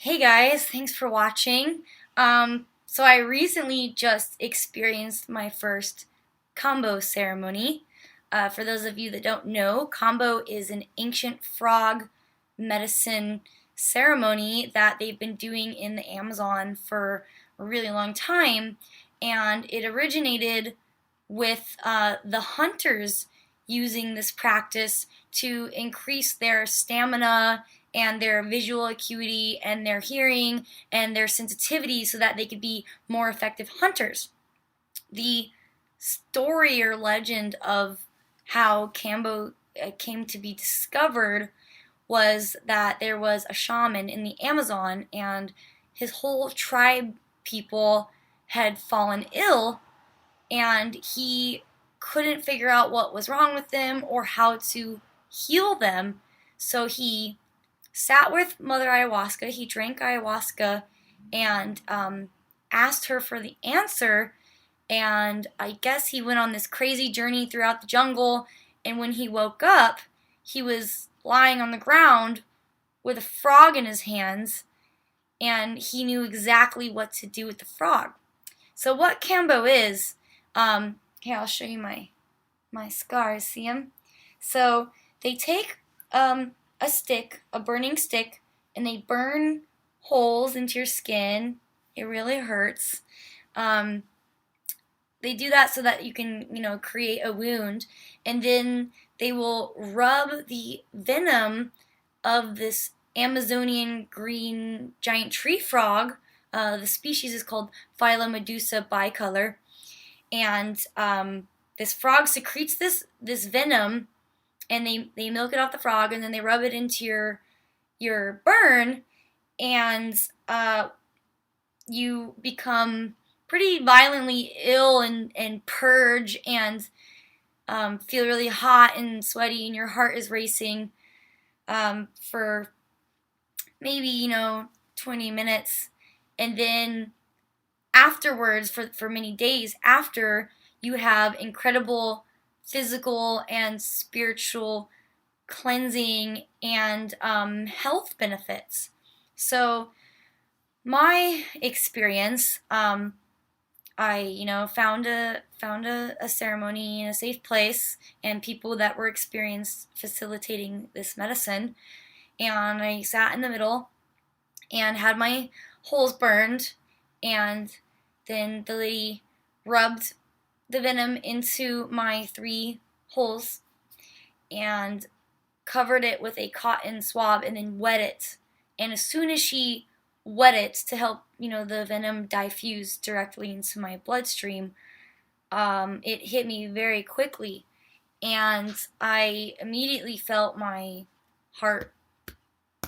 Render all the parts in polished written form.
Hey guys, thanks for watching. So I recently just experienced my first Kambo ceremony. For those of you that don't know, Kambo is an ancient frog medicine ceremony that they've been doing in the Amazon for a really long time, and it originated with the hunters using this practice to increase their stamina and their visual acuity and their hearing and their sensitivity so that they could be more effective hunters. The story or legend of how Kambo came to be discovered was that there was a shaman in the Amazon and his whole tribe people had fallen ill, and he couldn't figure out what was wrong with them or how to heal them. So he sat with Mother Ayahuasca, he drank ayahuasca, and asked her for the answer. And I guess he went on this crazy journey throughout the jungle. And when he woke up, he was lying on the ground with a frog in his hands, and he knew exactly what to do with the frog. So what Kambo is, here I'll show you my scars. See them? So they take a stick, a burning stick, and they burn holes into your skin. It really hurts. They do that so that you can, create a wound, and then they will rub the venom of this Amazonian green giant tree frog. The species is called Philomedusa bicolor, and this frog secretes this venom, and they milk it off the frog, and then they rub it into your burn, and you become pretty violently ill and purge and feel really hot and sweaty, and your heart is racing for maybe 20 minutes, and then afterwards, for many days after, you have incredible physical and spiritual cleansing and health benefits. So my experience, I found a ceremony in a safe place and people that were experienced facilitating this medicine, and I sat in the middle and had my holes burned, and then the lady rubbed the venom into my 3 holes and covered it with a cotton swab and then wet it. And as soon as she wet it to help, the venom diffuse directly into my bloodstream, it hit me very quickly, and I immediately felt my heart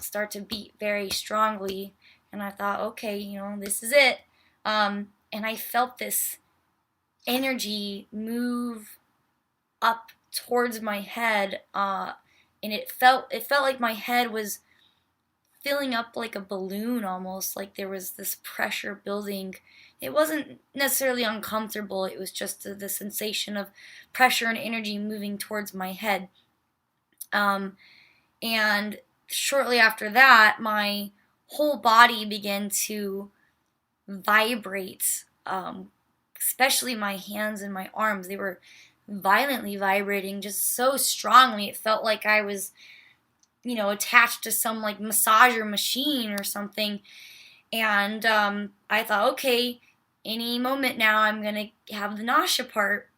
start to beat very strongly, and I thought, okay, this is it. And I felt this energy move up towards my head, and it felt like my head was filling up like a balloon, almost like there was this pressure building. It wasn't necessarily uncomfortable, it was just the sensation of pressure and energy moving towards my head. And shortly after that, my whole body began to vibrate, especially my hands and my arms. They were violently vibrating, just so strongly. It felt like I was, attached to some like massager machine or something. And I thought, okay, any moment now I'm going to have the nausea part.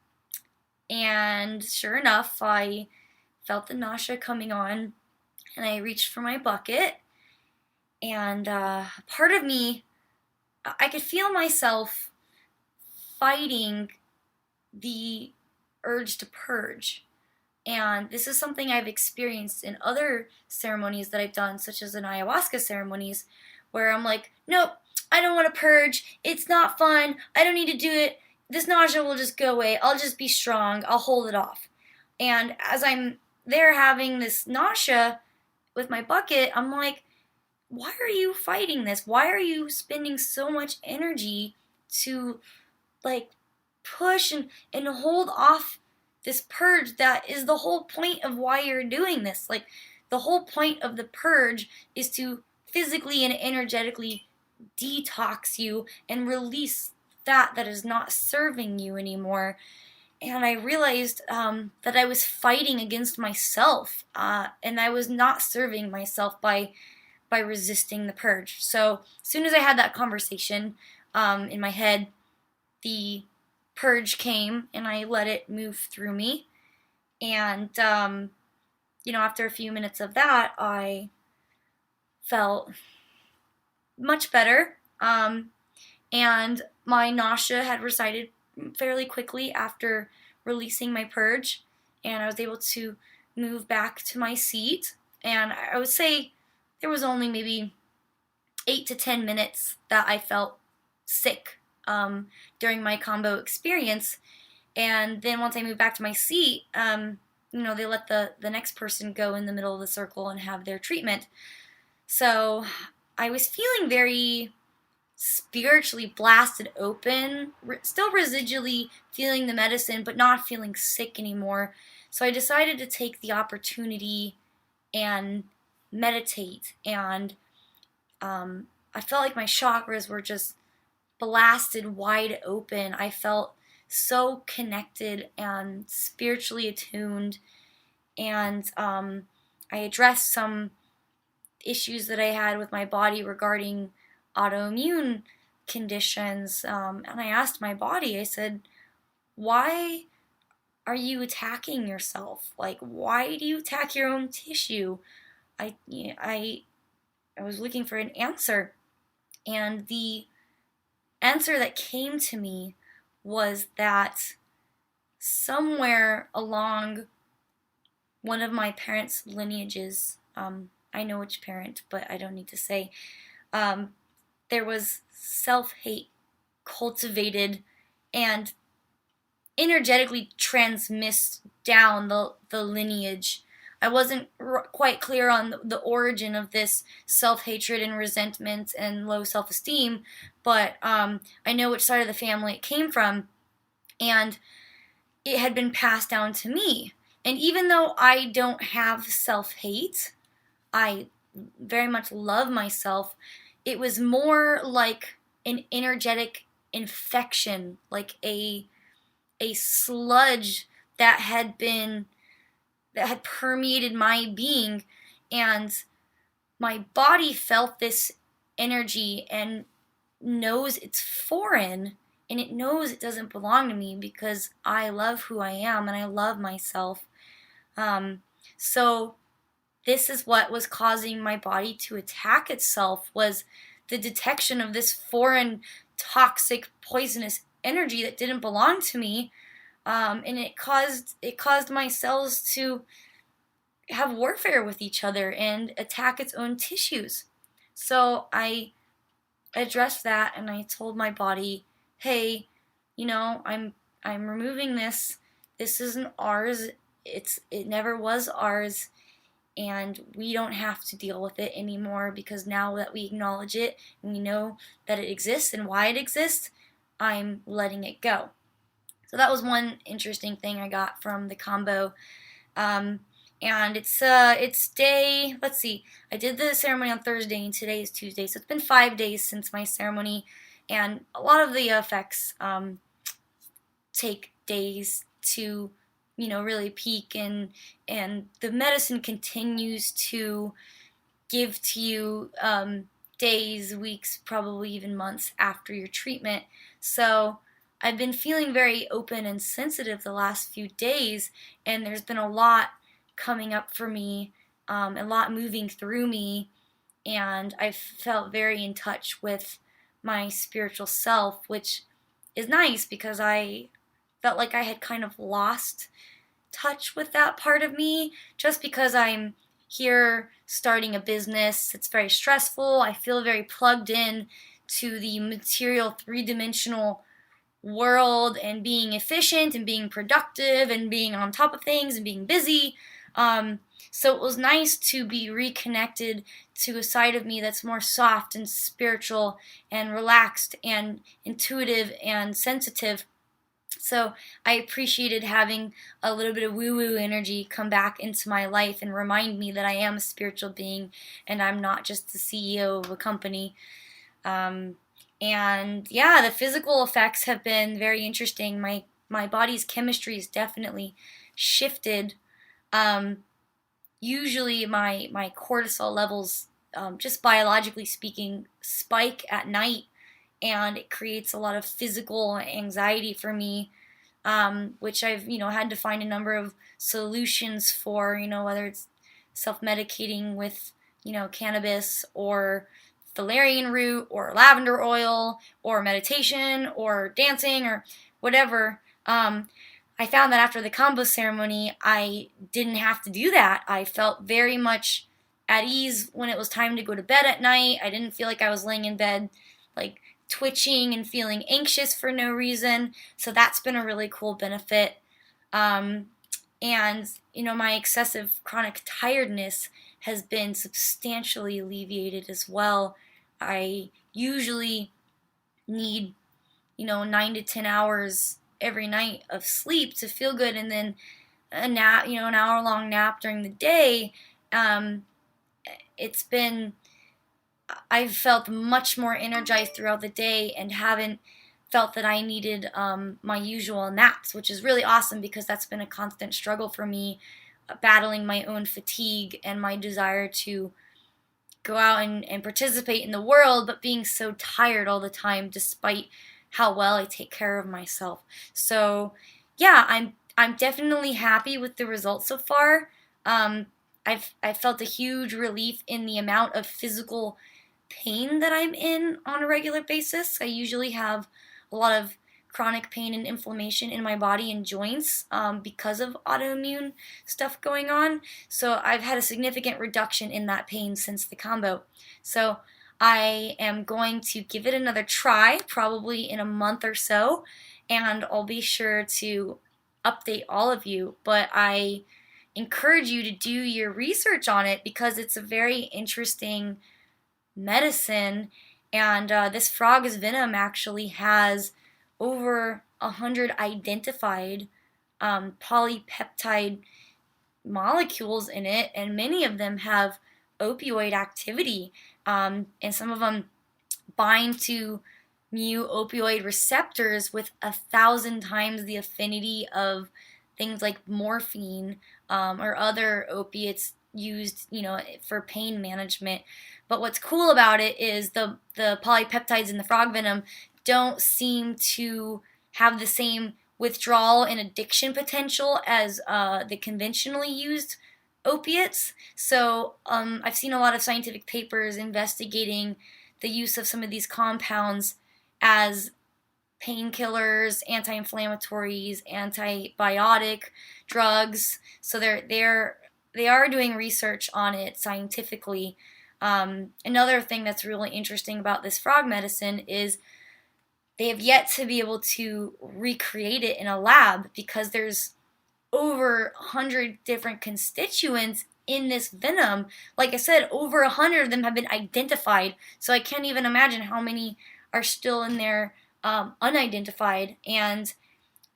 And sure enough, I felt the nausea coming on, and I reached for my bucket. And part of me, I could feel myself fighting the urge to purge. And this is something I've experienced in other ceremonies that I've done, such as in ayahuasca ceremonies, where I'm like, nope, I don't want to purge. It's not fun. I don't need to do it. This nausea will just go away. I'll just be strong. I'll hold it off. And as I'm there having this nausea with my bucket, I'm like, why are you fighting this? Why are you spending so much energy to like push and hold off this purge that is the whole point of why you're doing this? Like, the whole point of the purge is to physically and energetically detox you and release that is not serving you anymore. And I realized that I was fighting against myself, and I was not serving myself by resisting the purge. So as soon as I had that conversation in my head, the purge came, and I let it move through me. And after a few minutes of that, I felt much better, and my nausea had receded fairly quickly after releasing my purge, and I was able to move back to my seat. And I would say there was only maybe 8 to 10 minutes that I felt sick during my Kambo experience. And then once I moved back to my seat, they let the next person go in the middle of the circle and have their treatment. So I was feeling very spiritually blasted open, still residually feeling the medicine, but not feeling sick anymore. So I decided to take the opportunity and meditate. And I felt like my chakras were just blasted wide open. I felt so connected and spiritually attuned. And I addressed some issues that I had with my body regarding autoimmune conditions. And I asked my body, I said, why are you attacking yourself? Like, why do you attack your own tissue? I was looking for an answer. And the answer that came to me was that somewhere along one of my parents' lineages, I know which parent, but I don't need to say, there was self-hate cultivated and energetically transmissed down the lineage. I wasn't quite clear on the origin of this self-hatred and resentment and low self-esteem, but I know which side of the family it came from, and it had been passed down to me. And even though I don't have self-hate, I very much love myself. It was more like an energetic infection, like a sludge that had permeated my being, and my body felt this energy and knows it's foreign, and it knows it doesn't belong to me because I love who I am and I love myself. So this is what was causing my body to attack itself, was the detection of this foreign, toxic, poisonous energy that didn't belong to me. And it caused my cells to have warfare with each other and attack its own tissues. So I addressed that, and I told my body, hey, I'm removing this. This isn't ours. It never was ours, and we don't have to deal with it anymore, because now that we acknowledge it and we know that it exists and why it exists, I'm letting it go. So that was one interesting thing I got from the Kambo. And it's day, let's see, I did the ceremony on Thursday and today is Tuesday, so it's been 5 days since my ceremony, and a lot of the effects take days to really peak, and the medicine continues to give to you days, weeks, probably even months after your treatment. So I've been feeling very open and sensitive the last few days, and there's been a lot coming up for me, a lot moving through me, and I felt very in touch with my spiritual self, which is nice because I felt like I had kind of lost touch with that part of me, just because I'm here starting a business. It's very stressful. I feel very plugged in to the material, three-dimensional world, and being efficient and being productive and being on top of things and being busy. So it was nice to be reconnected to a side of me that's more soft and spiritual and relaxed and intuitive and sensitive. So I appreciated having a little bit of woo-woo energy come back into my life and remind me that I am a spiritual being and I'm not just the CEO of a company. Um, and yeah, the physical effects have been very interesting. My body's chemistry is definitely shifted. Um, Usually my cortisol levels, just biologically speaking, spike at night, and it creates a lot of physical anxiety for me, which I've had to find a number of solutions for. Whether it's self-medicating with cannabis or valerian root or lavender oil or meditation or dancing or whatever. I found that after the Kambo ceremony, I didn't have to do that. I felt very much at ease when it was time to go to bed at night. I didn't feel like I was laying in bed like twitching and feeling anxious for no reason. So that's been a really cool benefit. And my excessive chronic tiredness has been substantially alleviated as well. I usually need 9 to 10 hours every night of sleep to feel good, and then a nap, an hour-long nap during the day. Um, it's been I've felt much more energized throughout the day and haven't felt that I needed my usual naps, which is really awesome because that's been a constant struggle for me, battling my own fatigue and my desire to go out and participate in the world, but being so tired all the time despite how well I take care of myself. So yeah, I'm definitely happy with the results so far. I've felt a huge relief in the amount of physical pain that I'm in on a regular basis. I usually have a lot of chronic pain and inflammation in my body and joints because of autoimmune stuff going on. So I've had a significant reduction in that pain since the Kambo. So I am going to give it another try, probably in a month or so, and I'll be sure to update all of you. But I encourage you to do your research on it because it's a very interesting medicine. And this frog's venom actually has over 100 identified polypeptide molecules in it, and many of them have opioid activity, and some of them bind to mu opioid receptors with 1,000 times the affinity of things like morphine or other opiates used, for pain management. But what's cool about it is the polypeptides in the frog venom don't seem to have the same withdrawal and addiction potential as the conventionally used opiates. So I've seen a lot of scientific papers investigating the use of some of these compounds as painkillers, anti-inflammatories, antibiotic drugs. So they are doing research on it scientifically. Another thing that's really interesting about this frog medicine is they have yet to be able to recreate it in a lab because there's over 100 different constituents in this venom. Like I said, over 100 of them have been identified, so I can't even imagine how many are still in there unidentified. And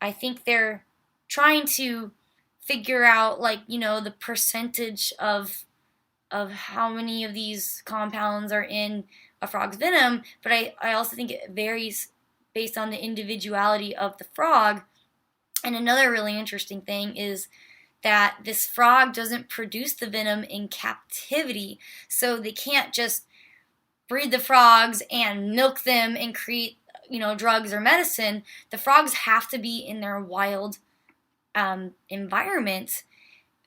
I think they're trying to figure out, the percentage of how many of these compounds are in a frog's venom, but I also think it varies based on the individuality of the frog. And another really interesting thing is that this frog doesn't produce the venom in captivity, so they can't just breed the frogs and milk them and create, drugs or medicine. The frogs have to be in their wild environment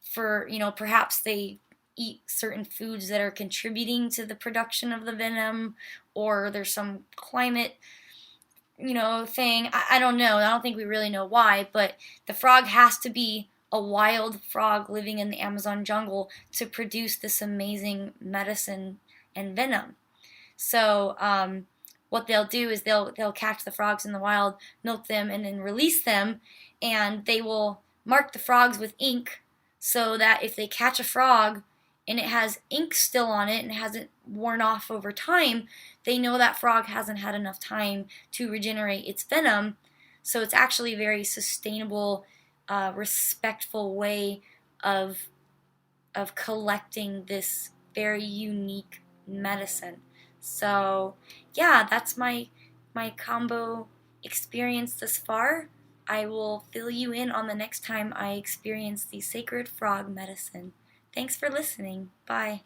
for, perhaps they eat certain foods that are contributing to the production of the venom, or there's some climate thing. I don't know. I don't think we really know why, but the frog has to be a wild frog living in the Amazon jungle to produce this amazing medicine and venom. So what they'll do is they'll catch the frogs in the wild, milk them, and then release them, and they will mark the frogs with ink so that if they catch a frog and it has ink still on it and hasn't worn off over time, they know that frog hasn't had enough time to regenerate its venom. So it's actually a very sustainable, respectful way of collecting this very unique medicine. So yeah, that's my Kambo experience thus far. I will fill you in on the next time I experience the sacred frog medicine. Thanks for listening. Bye.